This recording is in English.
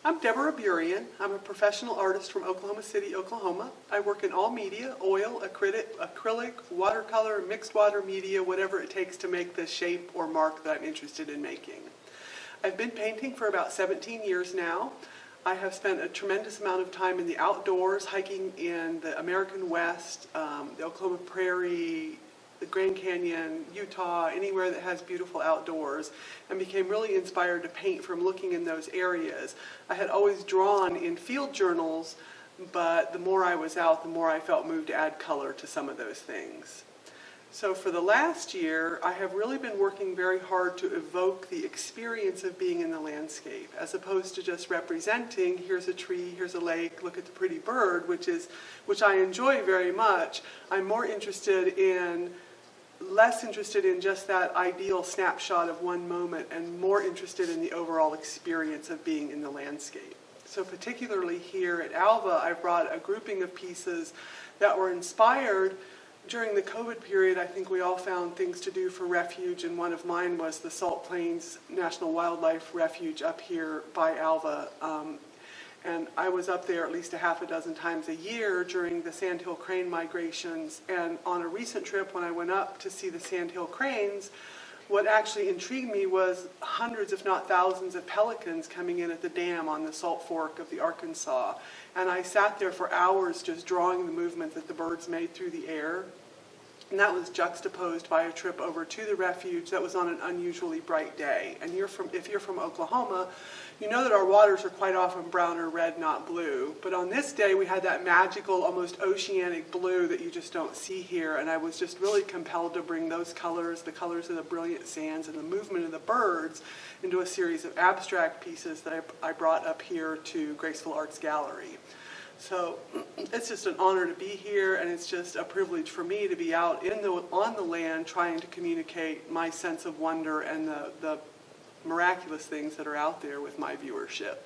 I'm Deborah Burian. I'm a professional artist from Oklahoma City, Oklahoma. I work in all media, oil, acrylic, watercolor, mixed water media, whatever it takes to make the shape or mark that I'm interested in making. I've been painting for about 17 years now. I have spent a tremendous amount of time in the outdoors, hiking in the American West, the Oklahoma Prairie, the Grand Canyon, Utah, anywhere that has beautiful outdoors, and became really inspired to paint from looking in those areas. I had always drawn in field journals, but the more I was out, the more I felt moved to add color to some of those things. So for the last year, I have really been working very hard to evoke the experience of being in the landscape, as opposed to just representing, here's a tree, here's a lake, look at the pretty bird, which I enjoy very much. I'm less interested in just that ideal snapshot of one moment and more interested in the overall experience of being in the landscape. So particularly here at Alva, I brought a grouping of pieces that were inspired during the COVID period. I think we all found things to do for refuge, and one of mine was the Salt Plains National Wildlife Refuge up here by Alva. And I was up there at least a half a dozen times a year during the sandhill crane migrations. And on a recent trip when I went up to see the sandhill cranes, what actually intrigued me was hundreds, if not thousands, of pelicans coming in at the dam on the Salt Fork of the Arkansas. And I sat there for hours just drawing the movement that the birds made through the air. And that was juxtaposed by a trip over to the refuge that was on an unusually bright day. And if you're from Oklahoma, you know that our waters are quite often brown or red, not blue. But on this day, we had that magical, almost oceanic blue that you just don't see here. And I was just really compelled to bring those colors, the colors of the brilliant sands and the movement of the birds, into a series of abstract pieces that I brought up here to Graceful Arts Gallery. So it's just an honor to be here, and it's just a privilege for me to be out on the land trying to communicate my sense of wonder and the miraculous things that are out there with my viewership.